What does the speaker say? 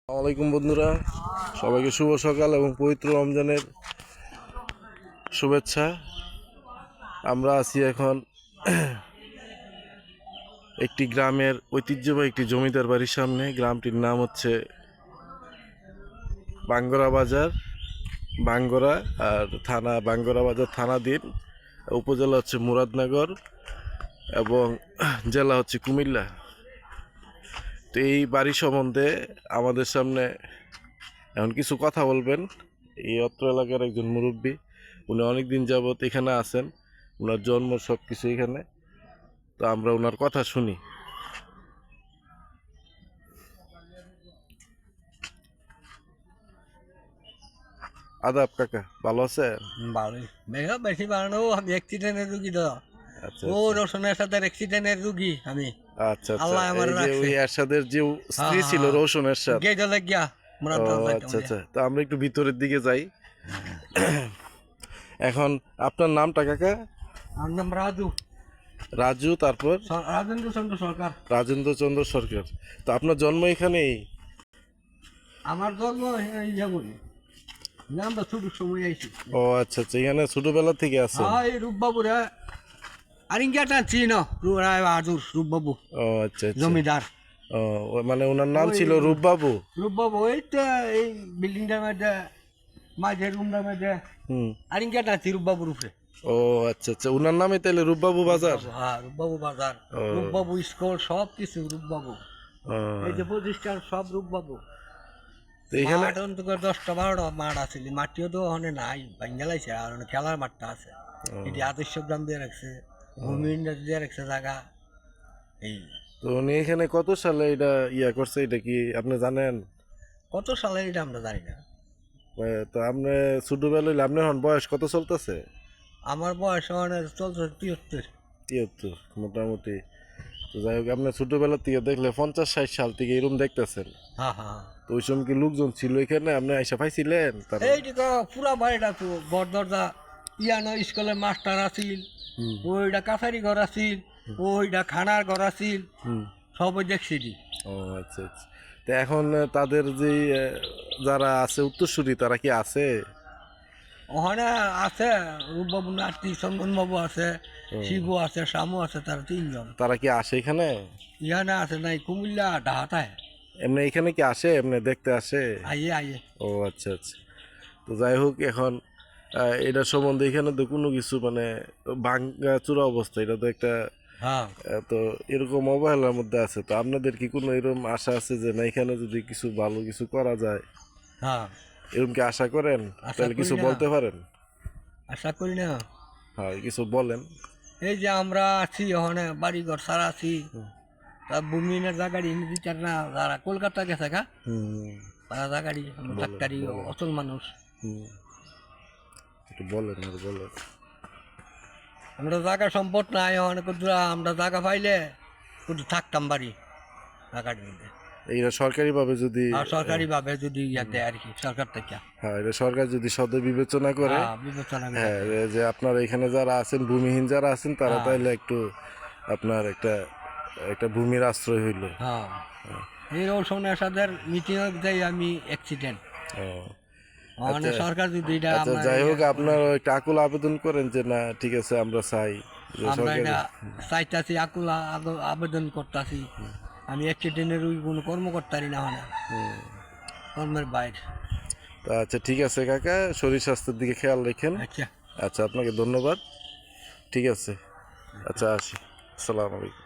আসসালামাইকুম বন্ধুরা, সবাইকে শুভ সকাল এবং পবিত্র রমজানের শুভেচ্ছা। আমরা আছি এখন একটি গ্রামের ঐতিহ্যবাহী একটি জমিদার বাড়ির সামনে। গ্রামটির নাম হচ্ছে বাঙ্গরা বাজার, বাঙ্গরা, আর থানা বাঙ্গরা বাজার থানাধীন। উপজেলা হচ্ছে মুরাদনগর এবং জেলা হচ্ছে কুমিল্লা। তো এই বাড়ি সম্বন্ধে আমাদের সামনে এখন কিছু কথা বলবেন এই অত্র এলাকার একজন মুরব্বী। উনি অনেক দিন যাবৎ এখানে আছেন, ওনার জন্ম সব কিছু এখানে। তো আমরা ওনার কথা শুনি। আদাব কাকা, ভালো আছেন? ভালোই মেঘা বেশি বাড়ানো আমি অ্যাক্সিডেন্টের রুগী তো। আচ্ছা ও রোশনের সাথে অ্যাক্সিডেন্টের রুগী আমি। আচ্ছা আচ্ছা। আল্লাহ আমার এই যে রাখছে। ওই এরশাদের যে স্ত্রী ছিল রোশন এরশাদ। গেটে লাগিয়া ও আচ্ছা আচ্ছা। তো আমরা একটু ভিতরের দিকে যাই। এখন আপনার নামটা কাকা? আমার নাম রাজু, রাজু, তারপর রাজেন্দ্র চন্দ্র সরকার। রাজেন্দ্র চন্দ্র সরকার। তো আপনার জন্ম এখানেই? আমার জন্ম ইয়া বলি না, আমরা ছোট সময় আইছি। ও আচ্ছা আচ্ছা, এখানে ছোটবেলা থেকে আছেন? হ্যাঁ, এই রূপবাবুরা আরিঙ্গাটা চিন আজুর রূপবাবু। ও আচ্ছা আচ্ছা। জমিদার। ও মানে ওনার নাম ছিল রূপবাবু? রূপবাবু এইটা এই বিল্ডিংটার মধ্যে মাঝে রুমটার মধ্যে আরিঙ্গাটা আছি রূপবাবুর উপরে। ও আচ্ছা আচ্ছা, ওনার নামে তাহলে রূপবাবু বাজার? হ্যাঁ, রূপবাবু বাজার, রূপবাবু স্কুল, সব কিছু রূপবাবু। এই যে প্রতিষ্ঠান সব রূপবাবু। এখানে 10-12টা মাঠ আছে, মাটিও তো ওখানে নাই, বাঙ্গালাইছে। আর খেলার মাঠটা আছে, এটি আদর্শ গ্রাম দিয়ে রাখছে, ভূমি দিয়ে রাখছে জায়গা। এই তো উনি এখানে কত সালে এটা করছে, এটা কি আপনি জানেন? কত সালে এটা আমরা জানি না। তো আপনি ছোটবেলা হইলে আপনার এখন বয়স কত চলতেছে? আমার বয়স মানে চলছে 73। 73 মোটামুটি। তো যাই হোক, আপনার ছোটবেলা থেকে দেখলে 50-60 সাল থেকে এরকম দেখতেছেন। হ্যাঁ হ্যাঁ। তো ওই সময় কি লোকজন ছিল এখানে, আপনি আইসা পাইছিলেন? এইটা পুরা বাড়িটা তো বড় দরজা, ইয়ানো স্কুলের মাস্টার আছিল, ওইটা কাছারি ঘর আছিল, ওইটা খানার ঘর আছিল, সবই দেখছি। ও আচ্ছা আচ্ছা। তো এখন তাদের যে যারা আছে উত্তরসূরি, তারা কি আছে? ওখানে আছে রূপবাবু, নাতি চন্দন বাবু আছে, শিবু আছে, শামু আছে, তারা 3 জন। তারা কি আসে এখানে? ইহানে আছে নাই, কুমিল্লা ঢাকায়। এমনি এখানে কি আসে, এমনি দেখতে আসে? আইয়ে আইয়ে। ও আচ্ছা আচ্ছা। তো যাই হোক, এখন এটা সম্বন্ধে এখানে তো কোনো কিছু মানে ভাঙ্গা চূড়া অবস্থা, এটা তো একটা হ্যাঁ। তো এরকম অবহেলার মধ্যে আছে। তো আপনাদের কি কোনো এরকম আশা আছে যে না এখানে যদি কিছু ভালো কিছু করা যায়? হ্যাঁ, এরকম কি আশা করেন? তাহলে কিছু বলতে পারেন? আশা করি না। হ্যাঁ, কিছু বলেন। এই যে আমরা আছি ওখানে বাড়িঘর সারা আছি, তা ভূমি না জাগাড়ি দিচ্ছেন না, যারা কলকাতা গেছে গা, তারা জাগাড়ি ডাক্তারি অচল মানুষ। একটু বলেন আর বলেন। আমরা জায়গা সম্পদ নাই, অনেক আমরা জায়গা পাইলে একটু থাকতাম বাড়ি জায়গার মধ্যে। এইটা সরকারিভাবে যদি সরকারি ভাবে যদি ইয়া দেয় আর কি, সরকার থেকে। হ্যাঁ, এটা সরকার যদি সদয় বিবেচনা করে, বিবেচনা করে। হ্যাঁ, যে আপনার এখানে যারা আছেন, ভূমিহীন যারা আছেন, তারা তাইলে একটু আপনার একটা একটা ভূমির আশ্রয় হইল। হ্যাঁ, এই রোশনের সাথে মিটিং যাই আমি অ্যাক্সিডেন্ট। মানে সরকার যদি এটা আচ্ছা, যাই হোক, আপনার একটা আকুল আবেদন করেন যে না ঠিক আছে, আমরা চাই যে আমরা সরকারি এটা চাইতাছি, আকুল আবেদন করতেছি। আমি অ্যাক্সিডেন্টের ওই কোনো কর্মকর্তারই না হয় না, কর্মের বাইরে। আচ্ছা ঠিক আছে কাকা, শরীর স্বাস্থ্যের দিকে খেয়াল রাখেন। আচ্ছা আচ্ছা, আপনাকে ধন্যবাদ। ঠিক আছে, আচ্ছা আসি। আসসালামু আলাইকুম।